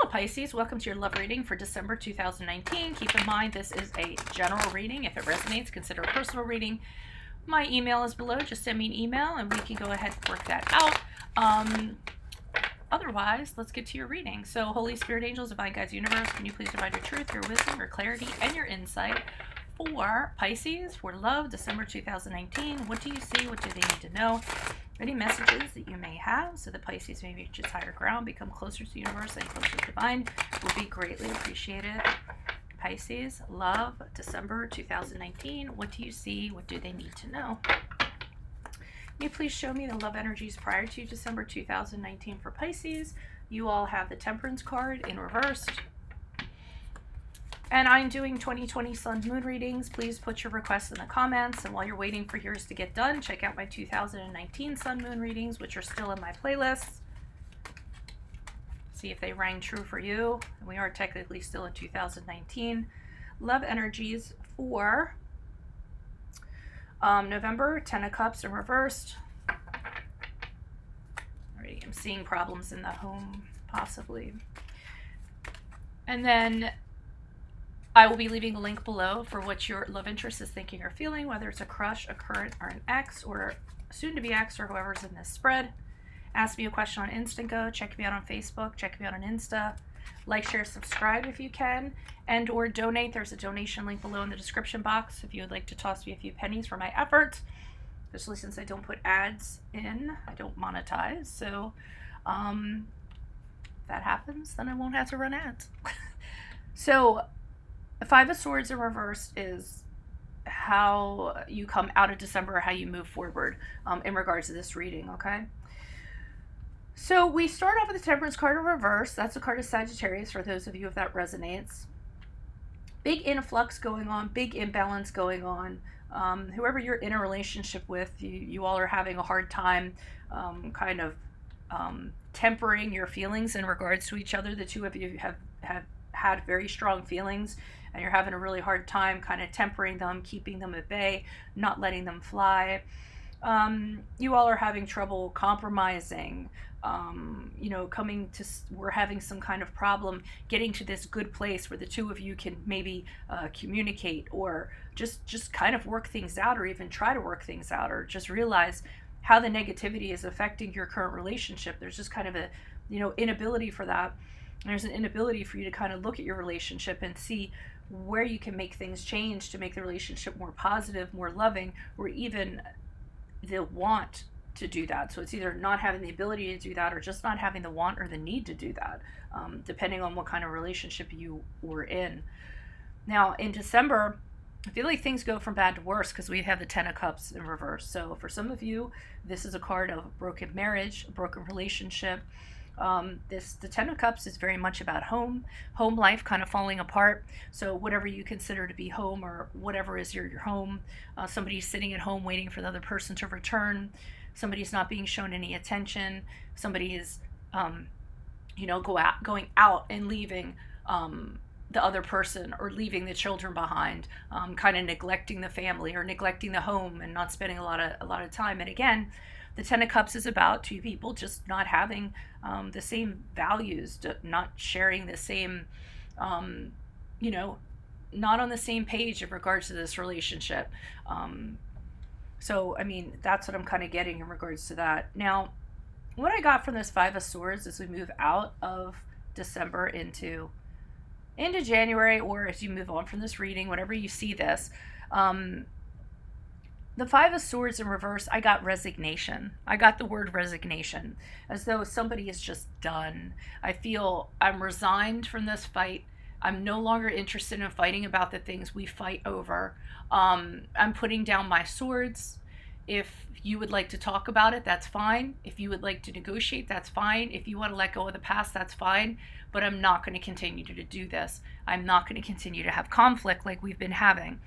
Pisces, welcome to your love reading for December 2019. Keep in mind this is a general reading. If it resonates, consider a personal reading. My email is below. Just send me an email and we can go ahead and work that out. Otherwise, let's get to your reading. So, Holy Spirit, angels, divine guides, universe, can you please provide your truth, your wisdom, your clarity, and your insight for Pisces, for love, December 2019. What do you see? What do they need to know? Any messages that you may have so that Pisces may reach its higher ground, become closer to the universe and closer to divine will be greatly appreciated. Pisces, love, December 2019. What do you see? What do they need to know? Can you please show me the love energies prior to December 2019 for Pisces? You all have the Temperance card in reversed. And I'm doing 2020 Sun Moon readings. Please put your requests in the comments. And while you're waiting for yours to get done, check out my 2019 Sun Moon readings, which are still in my playlist. See if they rang true for you. And we are technically still in 2019. Love energies for November, 10 of Cups in reversed. Alrighty, I'm seeing problems in the home, possibly. And then I will be leaving a link below for what your love interest is thinking or feeling, whether it's a crush, a current, or an ex, or soon to be ex, or whoever's in this spread. Ask me a question on Instago. Check me out on Facebook. Check me out on Insta. Like, share, subscribe if you can, and or donate. There's a donation link below in the description box if you would like to toss me a few pennies for my efforts, especially since I don't put ads in. I don't monetize, so if that happens, then I won't have to run ads. So the Five of Swords in reverse is how you come out of December, how you move forward in regards to this reading, okay? So we start off with the Temperance card in reverse. That's a card of Sagittarius for those of you if that resonates. Big influx going on, big imbalance going on. Whoever you're in a relationship with, you all are having a hard time kind of tempering your feelings in regards to each other. The two of you have had very strong feelings, and you're having a really hard time kind of tempering them, keeping them at bay, not letting them fly. You all are having trouble compromising, we're having some kind of problem getting to this good place where the two of you can maybe communicate or just kind of work things out, or even try to work things out, or just realize how the negativity is affecting your current relationship. There's just kind of a, inability for that. There's an inability for you to kind of look at your relationship and see where you can make things change to make the relationship more positive, more loving, or even the want to do that. So it's either not having the ability to do that, or just not having the want or the need to do that, depending on what kind of relationship you were in. Now, in December, I feel like things go from bad to worse because we have the Ten of Cups in reverse. So for some of you, this is a card of a broken marriage, a broken relationship. The Ten of Cups is very much about home life kind of falling apart. So whatever you consider to be home, or whatever is your home, somebody's sitting at home waiting for the other person to return. Somebody's not being shown any attention. Somebody is, going out and leaving the other person, or leaving the children behind, kind of neglecting the family or neglecting the home and not spending a lot of time. And again, the Ten of Cups is about two people just not having the same values, not sharing the same, not on the same page in regards to this relationship. So, I mean, that's what I'm kind of getting in regards to that. Now, what I got from this Five of Swords as we move out of December into January, or as you move on from this reading, whenever you see this, the Five of Swords in reverse, I got resignation. I got the word resignation, as though somebody is just done. I feel I'm resigned from this fight. I'm no longer interested in fighting about the things we fight over. I'm putting down my swords. If you would like to talk about it, that's fine. If you would like to negotiate, that's fine. If you want to let go of the past, that's fine. But I'm not going to continue to do this. I'm not going to continue to have conflict like we've been having.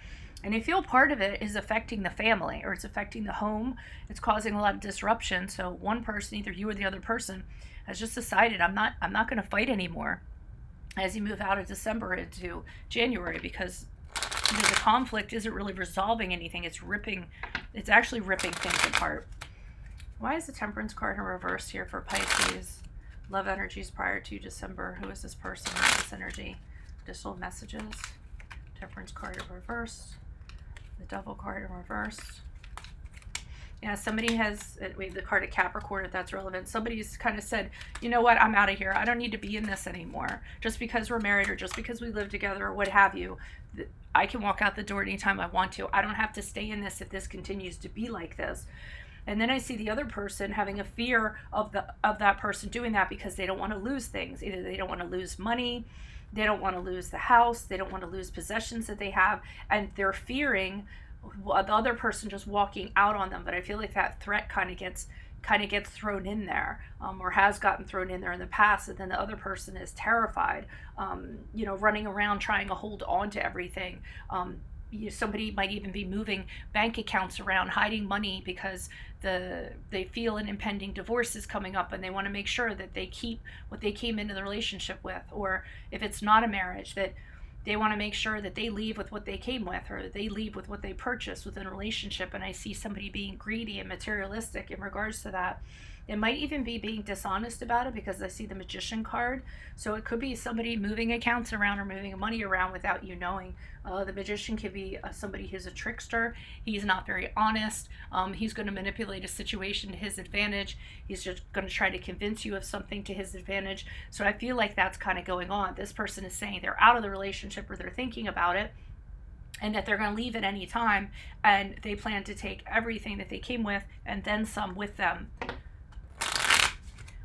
And I feel part of it is affecting the family, or it's affecting the home. It's causing a lot of disruption. So one person, either you or the other person, has just decided I'm not going to fight anymore as you move out of December into January, because the conflict isn't really resolving anything. It's actually ripping things apart. Why is the Temperance card in reverse here for Pisces? Love energies prior to December. Who is this person? What is this energy? Additional messages. Temperance card in reverse. The Devil card in reverse. Yeah, somebody has, we have the card of Capricorn, if that's relevant. Somebody's kind of said, you know what, I'm out of here. I don't need to be in this anymore. Just because we're married or just because we live together or what have you, I can walk out the door anytime I want to. I don't have to stay in this if this continues to be like this. And then I see the other person having a fear of that person doing that because they don't want to lose things. Either they don't want to lose money, they don't want to lose the house, they don't want to lose possessions that they have, and they're fearing the other person just walking out on them. But I feel like that threat kind of gets thrown in there, or has gotten thrown in there in the past, and then the other person is terrified, running around trying to hold on to everything. Somebody might even be moving bank accounts around, hiding money because they feel an impending divorce is coming up and they want to make sure that they keep what they came into the relationship with. Or if it's not a marriage, that they want to make sure that they leave with what they came with, or they leave with what they purchased within a relationship. And I see somebody being greedy and materialistic in regards to that. It might even be being dishonest about it because I see the Magician card. So it could be somebody moving accounts around or moving money around without you knowing. The Magician could be somebody who's a trickster. He's not very honest. He's going to manipulate a situation to his advantage. He's just going to try to convince you of something to his advantage. So I feel like that's kind of going on. This person is saying they're out of the relationship or they're thinking about it, and that they're going to leave at any time, and they plan to take everything that they came with and then some with them.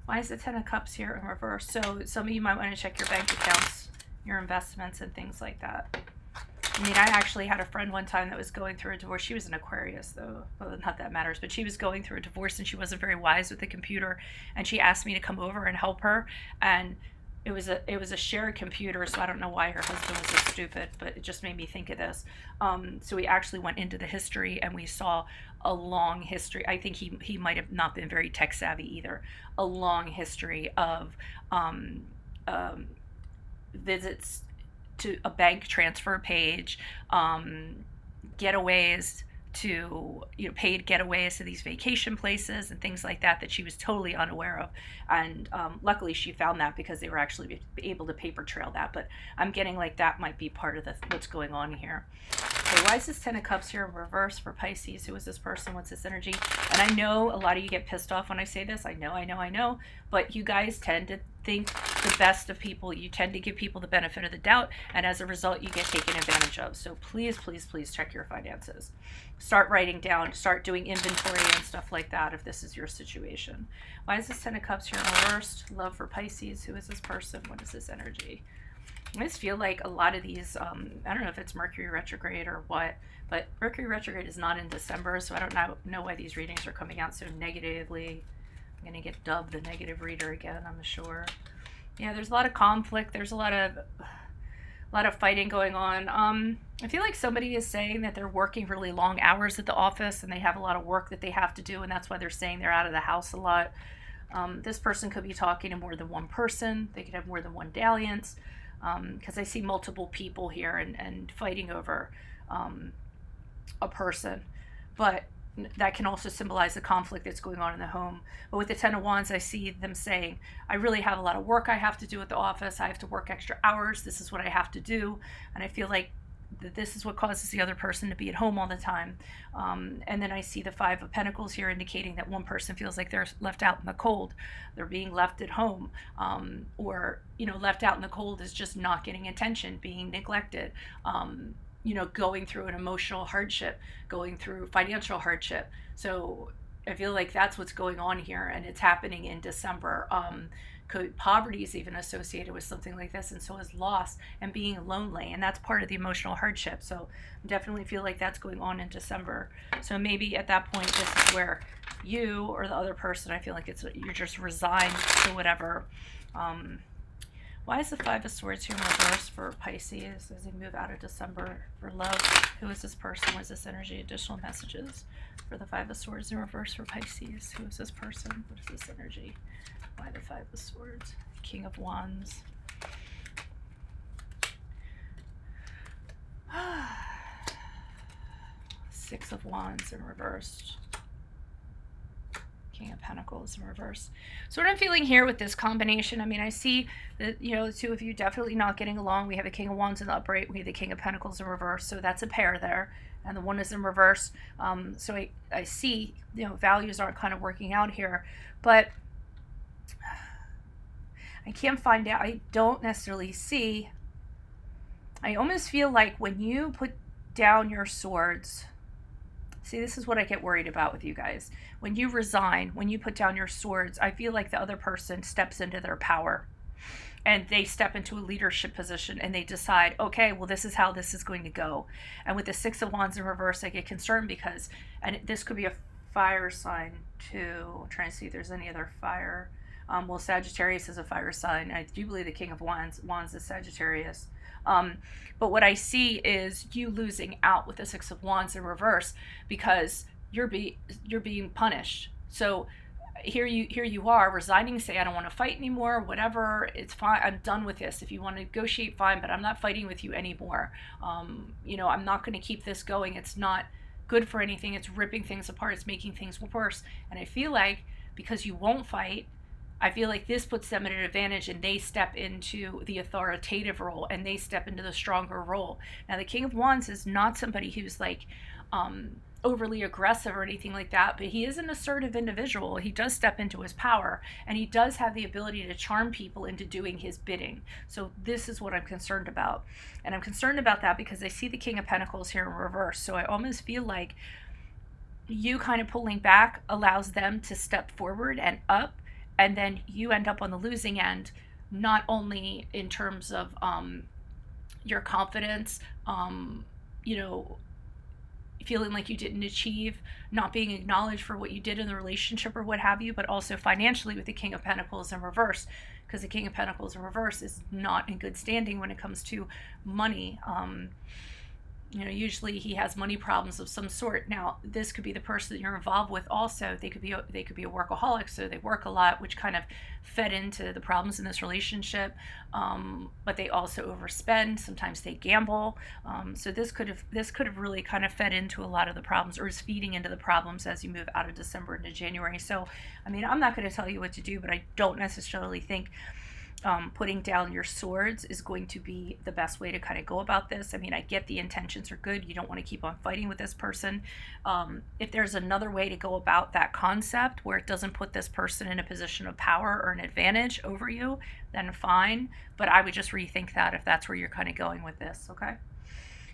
Why is the Ten of Cups here in reverse? So some of you might want to check your bank accounts, your investments, and things like that. I mean, I actually had a friend one time that was going through a divorce. She was an Aquarius, though. Well, not that matters, but she was going through a divorce, and she wasn't very wise with the computer. And she asked me to come over and help her. And it was a shared computer, so I don't know why her husband was so stupid, but it just made me think of this. So we actually went into the history, and we saw a long history. I think he might have not been very tech savvy either. A long history of visits to a bank transfer page, getaways to, paid getaways to these vacation places and things like that she was totally unaware of. And luckily she found that because they were actually able to paper trail that. But I'm getting like that might be part of what's going on here. Okay, why is this Ten of Cups here in reverse for Pisces? Who is this person? What's this energy? And I know a lot of you get pissed off when I say this. I know. But you guys tend to think the best of people. You tend to give people the benefit of the doubt. And as a result, you get taken advantage of. So please, please, please check your finances. Start writing down. Start doing inventory and stuff like that if this is your situation. Why is this Ten of Cups here in reversed? Love for Pisces. Who is this person? What is this energy? I just feel like a lot of these, I don't know if it's Mercury retrograde or what, but Mercury retrograde is not in December, so I don't know why these readings are coming out so negatively. I'm going to get dubbed the negative reader again, I'm sure. Yeah, there's a lot of conflict. There's a lot of fighting going on. I feel like somebody is saying that they're working really long hours at the office and they have a lot of work that they have to do, and that's why they're saying they're out of the house a lot. This person could be talking to more than one person. They could have more than one dalliance. Because I see multiple people here and fighting over a person. But that can also symbolize the conflict that's going on in the home. But with the Ten of Wands, I see them saying, I really have a lot of work I have to do at the office. I have to work extra hours. This is what I have to do. And I feel like this is what causes the other person to be at home all the time. And then I see the Five of Pentacles here indicating that one person feels like they're left out in the cold. They're being left at home. Or left out in the cold is just not getting attention, being neglected. Going through an emotional hardship, going through financial hardship. So I feel like that's what's going on here, and it's happening in December. Poverty is even associated with something like this, and so is loss and being lonely, and that's part of the emotional hardship. So I definitely feel like that's going on in December. So maybe at that point, this is where you or the other person, I feel like you're just resigned to whatever. Why is the Five of Swords here in reverse for Pisces as they move out of December for love? Who is this person? What is this energy? Additional messages for the Five of Swords in reverse for Pisces. Who is this person? What is this energy? Why the Five of Swords? King of Wands. Six of Wands in reverse. King of Pentacles in reverse. So what I'm feeling here with this combination, I mean, I see that, you know, the two of you definitely not getting along. We have the King of Wands in the upright. We have the King of Pentacles in reverse. So that's a pair there. And the one is in reverse. So I see, you know, values aren't kind of working out here. But I can't find out. I don't necessarily see. I almost feel like when you put down your swords, see, this is what I get worried about with you guys. When you resign, when you put down your swords, I feel like the other person steps into their power and they step into a leadership position and they decide, okay, well, this is how this is going to go. And with the Six of Wands in reverse, I get concerned because, and this could be a fire sign too. I'm trying to see if there's any other fire. Well, Sagittarius is a fire sign. I do believe the King of Wands is Sagittarius. But what I see is you losing out with the Six of Wands in reverse because you're being punished. So here you are resigning, say I don't want to fight anymore, whatever, it's fine, I'm done with this. If you want to negotiate, fine, but I'm not fighting with you anymore. You know, I'm not going to keep this going. It's not good for anything. It's ripping things apart. It's making things worse. And I feel like because you won't fight, I feel like this puts them at an advantage and they step into the authoritative role and they step into the stronger role. Now, the King of Wands is not somebody who's like overly aggressive or anything like that, but he is an assertive individual. He does step into his power and he does have the ability to charm people into doing his bidding. So this is what I'm concerned about. And I'm concerned about that because I see the King of Pentacles here in reverse. So I almost feel like you kind of pulling back allows them to step forward and up. And then you end up on the losing end, not only in terms of your confidence, you know, feeling like you didn't achieve, not being acknowledged for what you did in the relationship or what have you, but also financially with the King of Pentacles in reverse, because the King of Pentacles in reverse is not in good standing when it comes to money. You know, usually he has money problems of some sort. Now, this could be the person that you're involved with also. They could be a workaholic, so they work a lot, which kind of fed into the problems in this relationship. But they also overspend. Sometimes they gamble. So this could have really kind of fed into a lot of the problems, or is feeding into the problems as you move out of December into January. So, I mean, I'm not going to tell you what to do, but I don't necessarily think putting down your swords is going to be the best way to kind of go about this. I mean, I get the intentions are good. You don't want to keep on fighting with this person. If there's another way to go about that concept where it doesn't put this person in a position of power or an advantage over you, then fine. But I would just rethink that if that's where you're kind of going with this, okay?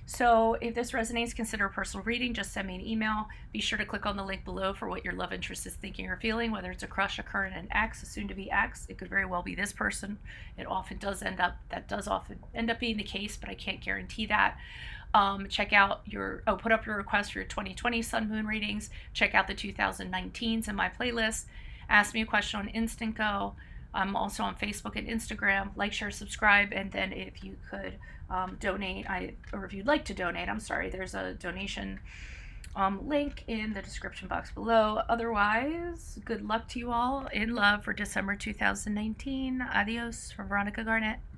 So if this resonates, consider a personal reading. Just send me an email. Be sure to click on the link below for what your love interest is thinking or feeling, whether it's a crush, a current, an ex, a soon-to-be ex. It could very well be this person. That does often end up being the case, but I can't guarantee that. Check out put up your request for your 2020 Sun Moon readings. Check out the 2019s in my playlist. Ask me a question on Instant Go. I'm also on Facebook and Instagram. Like, share, subscribe, and then if you could donate, or if you'd like to donate, I'm sorry, there's a donation link in the description box below. Otherwise, good luck to you all in love for December 2019. Adios from Veronica Garnett.